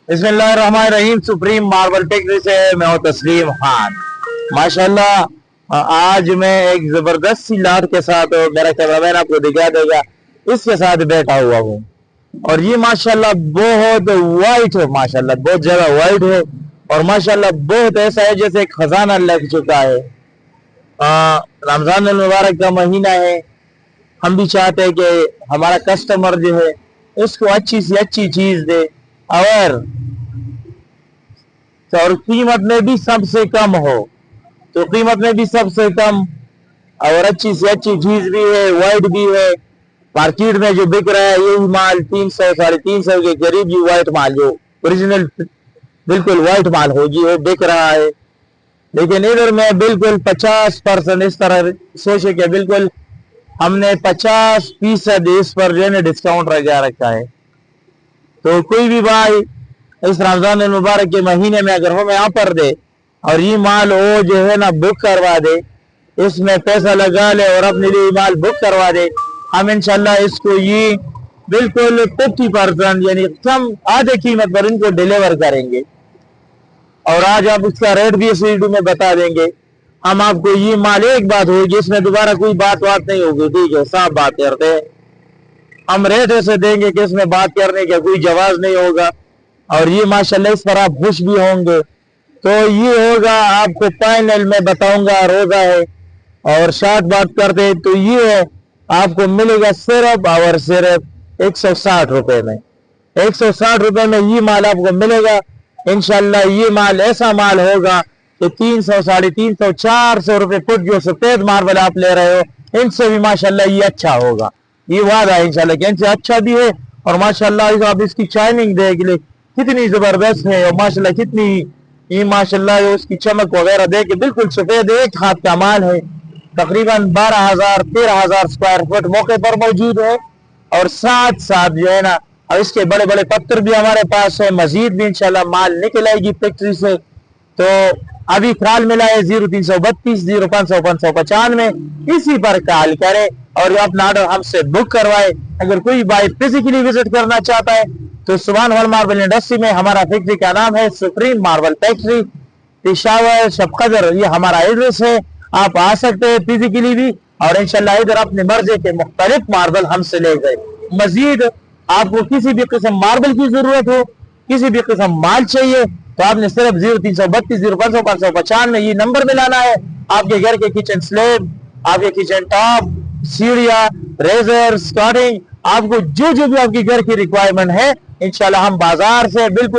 बिस्मिल्लाहिर्रहमानिर्रहीम। Supreme marble factory से मैं हूँ तस्लीम खान। माशाल्लाह आज मैं एक जबरदस्त सी लाट के साथ, मेरा कैमरामैन आपको दिखा देगा, इसके साथ बैठा हुआ हूँ। और ये माशाल्लाह बहुत वाइट है, माशाल्लाह बहुत ज्यादा वाइट है और माशाल्लाह बहुत ऐसा है जैसे एक खजाना लग चुका है। रमजान मुबारक का महीना है, हम भी चाहते हैं कि हमारा कस्टमर जो है उसको अच्छी सी अच्छी चीज दे और कीमत में भी सबसे कम हो, तो कीमत में भी सबसे कम और अच्छी से अच्छी चीज भी है, वाइट भी है। मार्केट में जो बिक रहा है यही माल 300 350 के करीब ही वाइट माल, जो ओरिजिनल बिल्कुल वाइट माल हो जी, वो बिक रहा है। लेकिन इधर में बिल्कुल 50% इस तरह सोचे कि बिल्कुल हमने 50% इस पर जो है डिस्काउंट लगा रखा है। तो कोई भी भाई इस रमजान मुबारक के महीने में अगर हमें यहाँ पर दे और ये माल वो जो है ना बुक करवा दे, इसमें पैसा लगा ले और अपने लिए माल बुक करवा दे, हम इंशाल्लाह इसको ये बिल्कुल 50% यानी कम आधे कीमत पर इनको डिलीवर करेंगे। और आज आप उसका रेट भी इस वीडियो में बता देंगे। हम आपको ये माल एक बात होगी, इसमें दोबारा कोई बात नहीं होगी, ठीक है, साफ बात करते हैं। हम रेट ऐसे देंगे कि इसमें बात करने का कोई जवाब नहीं होगा। और ये माशाल्लाह इस पर आप खुश भी होंगे। तो ये होगा, आपको फाइनल में बताऊंगा, रोजा है और शार्ट बात करते हैं तो ये है, आपको मिलेगा सिर्फ और सिर्फ 160 रुपए में। 160 रुपए में ये माल आपको मिलेगा। इंशाल्लाह ये माल ऐसा माल होगा कि 300 350 400 रुपए फुट जो सफेद मार्बल आप ले रहे हो, इनसे भी माशाल्लाह ये अच्छा होगा। ये वादा है इंशाल्लाह कि इनसे अच्छा भी है। और माशाल्लाह आप इसकी शाइनिंग देख ले कितनी जबरदस्त है और माशाल्लाह कितनी ये माशाल्लाह उसकी चमक वगैरह देख के बिल्कुल सफेद एक हाथ का माल है। तकरीबन 12,000 13,000 स्क्वायर फुट मौके पर मौजूद है। और साथ साथ जो है ना, और इसके बड़े बड़े पत्थर भी हमारे पास है। मजीद भी इंशाल्लाह माल निकल आएगी फैक्ट्री से। तो अभी ख्याल मिला है 0332 0500 595, इसी पर कॉल करें और अपना ऑर्डर हमसे बुक करवाए। अगर कोई भाई फिजिकली विजिट करना चाहता है तो सुभान अल मार्बल इंडस्ट्री में हमारा फैक्ट्री का नाम है सुप्रीम मार्बल फैक्ट्री, पेशावर शबकदर, ये हमारा एड्रेस है। आप आ सकते हैं फिजिकली भी और इंशाल्लाह इधर अपने मर्जी के मुख्तलिफ मार्बल हमसे ले गए। मजीद आपको किसी भी किस्म मार्बल की जरूरत हो, किसी भी किस्म माल चाहिए, तो आपने सिर्फ 0332 0500 595 ये नंबर मिलाना है। आपके घर के किचन स्लैब, आपके किचन टॉप, सीढ़ियां, रेजर, स्टार्टिंग, आपको जो भी आपके घर की रिक्वायरमेंट है, इंशाल्लाह हम बाजार से बिल्कुल